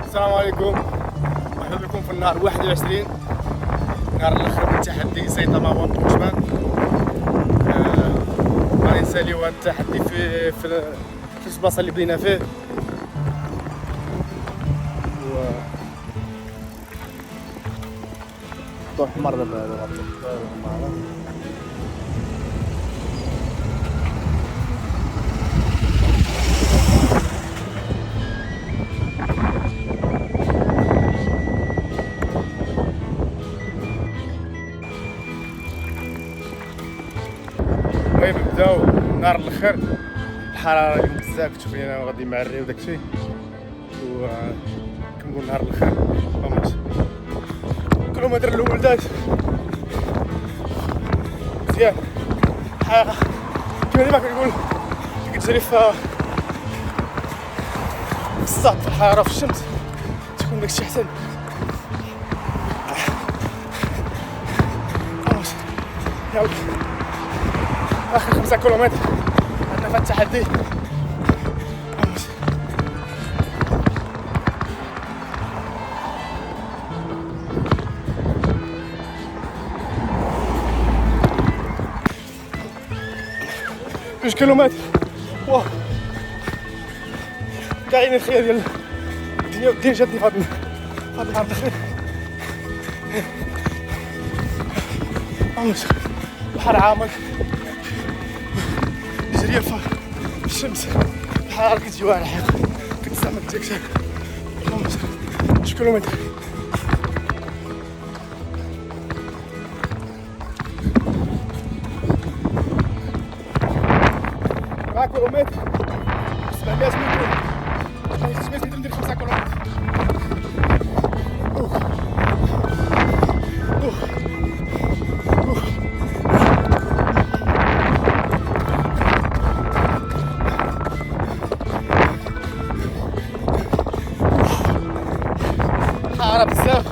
السلام عليكم، مرحبا بكم في النهار 21 نهار الاخر من تحدي سايتاما وان بونش مان. غادي نساليو هذا التحدي في البلاصه اللي بدينا فيه طوح حمر دابا المهم نبداو نهار الاخر. الحراره اليوم بزاف، كتشوف لينا غادي معري وداكشي، و كنقول نهار الاخر فهمت. الكيلومتر الاول داز مزيان الحقيقه، كيما ديما كنقول كتجري في الصاد، في الحراره في الشمس تكون داكشي احسن. فهمت يا ولدي، اخر 5 كيلومتر عندنا في التحدي. جوج كيلومتر، واه كاين الخير ديال الدنيا والدين جاتني فهاد النهار الاخير. البحر عامر، جري في الشمس، الحرارة كتجي واعرة الحقيقة، كتستعمل التاكسي. جوج كيلومتر كيلومتر 700 متر، 600 متر ندير 5 كيلومتر. حارة بزاف،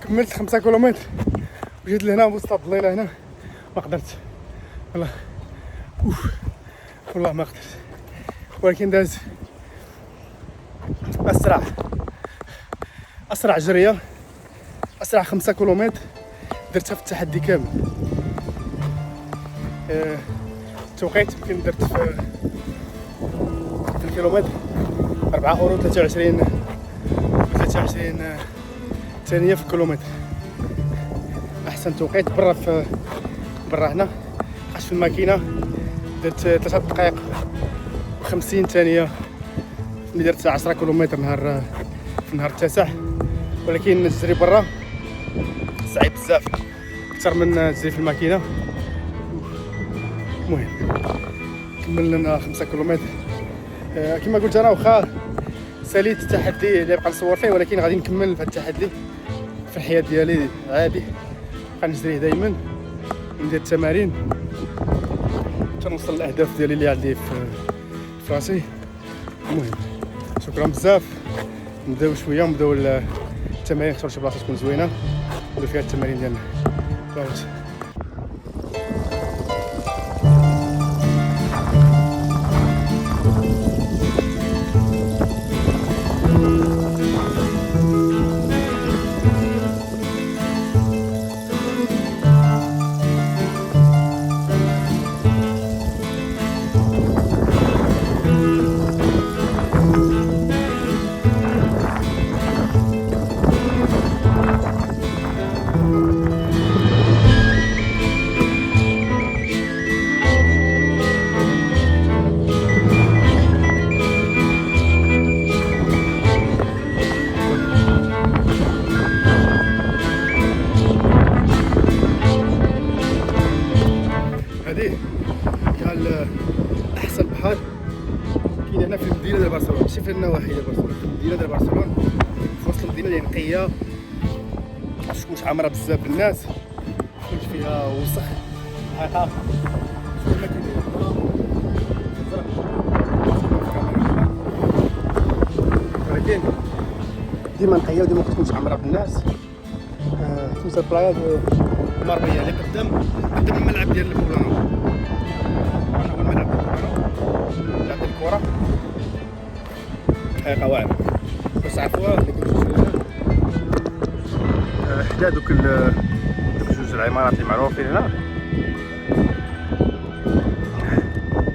كملت 5 كيلومتر وجيت لهنا وسط الظليله هنا ما قدرت والله ما قدرت، ولكن داز اسرع جريه، اسرع 5 كيلومتر درتها في التحدي كامل. التوقيت يمكن درت في الكيلومتر 4 اورو 23 ثانيه في الكيلومتر. احسن توقيت برا هنا، خاص في الماكينه درت 3 دقائق و50 ثانيه ملي درت 10 كيلومتر في النهار التاسع. ولكن الجري برا صعيب بزاف، اكثر من الجري في الماكينه. المهم كملنا 5 كيلومتر. كما قلت انا، واخا ساليت التحدي اللي بقى نصور فيه، ولكن غادي نكمل في التحدي في الحياه ديالي عادي، غنجري دائما ندير التمارين حتى نوصل للاهداف ديالي اللي عندي في راسي. المهم شكرا بزاف، نبداو شويه، نبداو التمارين، نختار شي بلاصه تكون زوينه ندير فيها التمارين ديالنا. هذه قال احسن بحر كاين هنا في المدينه ديال برشلونه، ماشي في النواحي ديال برشلونه، في المدينه ديال برشلونه، في وسط المدينه اللي نقيه، مش عامره بزاف بالناس، كلش فيها وسخ الحقيقه. شوف ما كاين ولكن ديما نقيه وديما كتكونش عامره بالناس. توصل بلايا مرميه اللي قدام الملعب ديال البولانو، انا هو الملعب ديال البولانو، الحقيقه واعره باش تعرفوها. اللي كنت حدا دوك جوج العمارات اللي معروفين هنا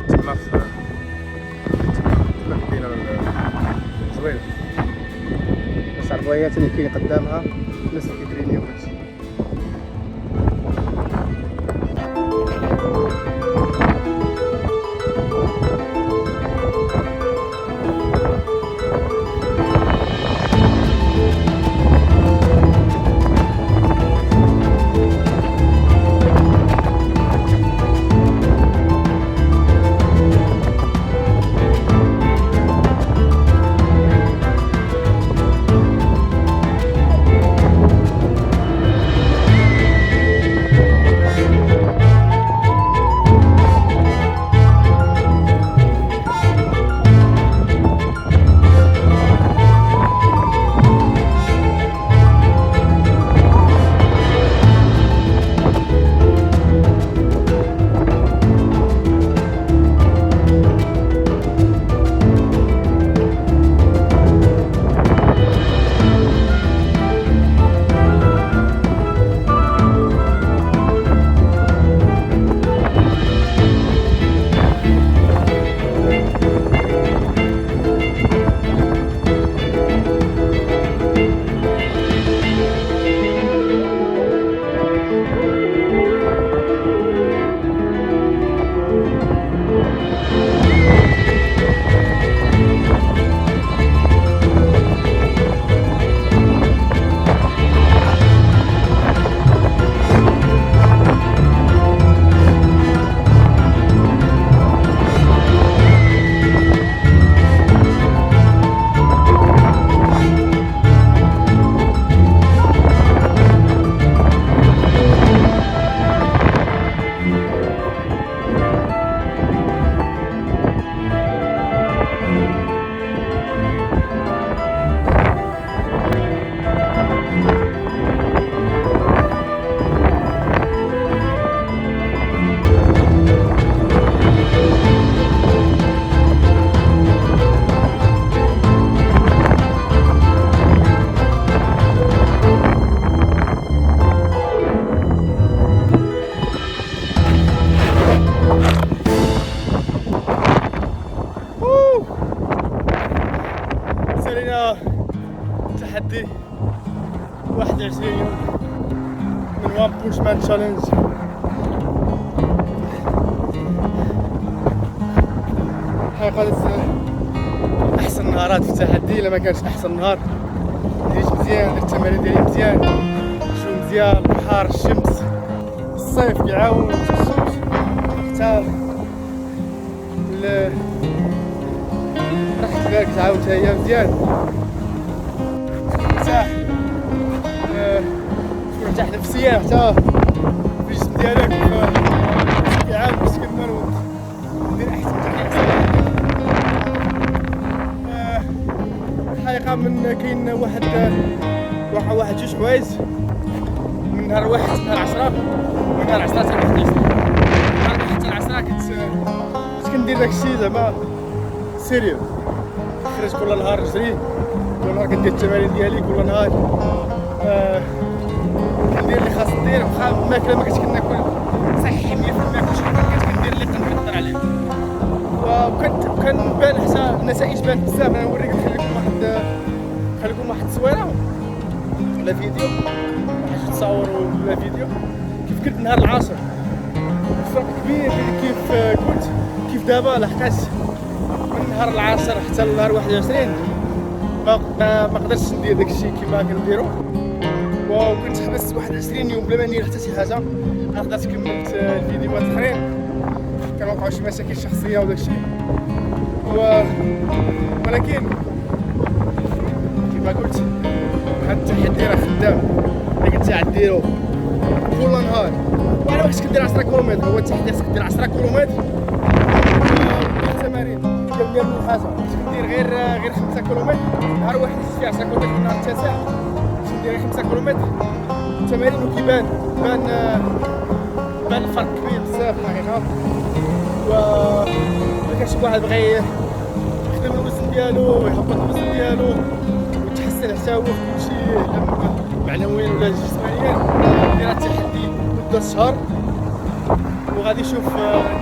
تما في المدينه زوينه باش تعرفوا هي اللي كاين قدامها الناس اللي كيترينيو وداكشي. سالينا تحدي 21 يوم من وان بوش مان تشالنج. الحقيقة أحسن نهارات في التحدي، إلا ما كانش أحسن نهار. درت مزيان، درت التمارين ديالي مزيان، الجو مزيان، البحر، الشمس، الصيف كيعاون، الشمس حتى راحة بالك تعاود حتى هي مزيان. مرتاح، تكون مرتاح نفسيا حتى في الجسم ديالك، كيعاون باش تكمل ودير أحسن الحقيقة. من كاين واحد جوج حوايج من نهار 1 حتى نهار 10، من نهار 10 حتى 11 حتى 10 كنت كندير داكشي زعما سيريو. خرج كل نهار نجري، كل نهار كندير التمارين ديالي، كل نهار كندير اللي خاص ندير. واخا الماكله ما كنتش كناكل صحي 100%، كنت كندير اللي كنقدر عليه، وكان بان حتى النتائج بانت بزاف. انا نوريك، نخليكم واحد التصويره ولا فيديو، واحد تصاور ولا فيديو كيف كنت نهار العاشر. الفرق كبير كيف قلت كيف دابا، لحقاش من نهار العاشر حتى لنهار 21 ما قدرتش ندير داكشي كيما كنديرو، وكنت حبست واحد 20 يوم بلا ما ندير حتى شي حاجه. انا قدرت كملت الفيديوهات الاخرين، كان وقعوا شي مشاكل شخصيه وداكشي، ولكن كما قلت هاد التحدي راه خدام. اللي كنت غديرو كل نهار، وانا ما كنتش كندير 10 كيلومتر، هو التحدي خصك دير 10 كيلومتر. التمارين ديال الحاجه كنت كندير غير 5 كيلومتر، نهار واحد فيه 10 كيلومتر، النهار التاسع كنت ندير غير 5 كيلومتر التمارين. وكيبان بان الفرق كبير بزاف الحقيقه. و كان شي واحد بغى يخدم الوزن ديالو ويهبط الوزن ديالو ويتحسن حتى هو في كلشي معنويا ولا جسمانيا، يدير هاد التحدي مدة شهر وغادي يشوف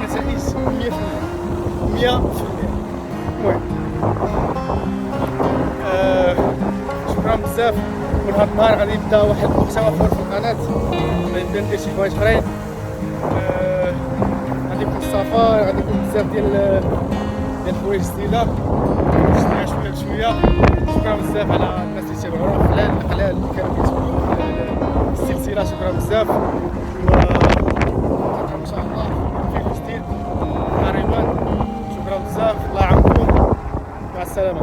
نتائج 100%. المهم شكرا بزاف. ونهار النهار غادي يبدا واحد المحتوى اخر في القناه، غادي نبدا ندير شي حوايج اخرين، غادي يكون السفر، غادي يكون بزاف ديال الحوايج جديده شويه بشويه. شكرا بزاف على الناس اللي تابعونا، القلال اللي كانوا كيتابعوا السلسله، شكرا بزاف. ونتلاقاو ان شاء الله في فيديو جديد قريبا. شكرا بزاف، الله يعاونكم، مع السلامه.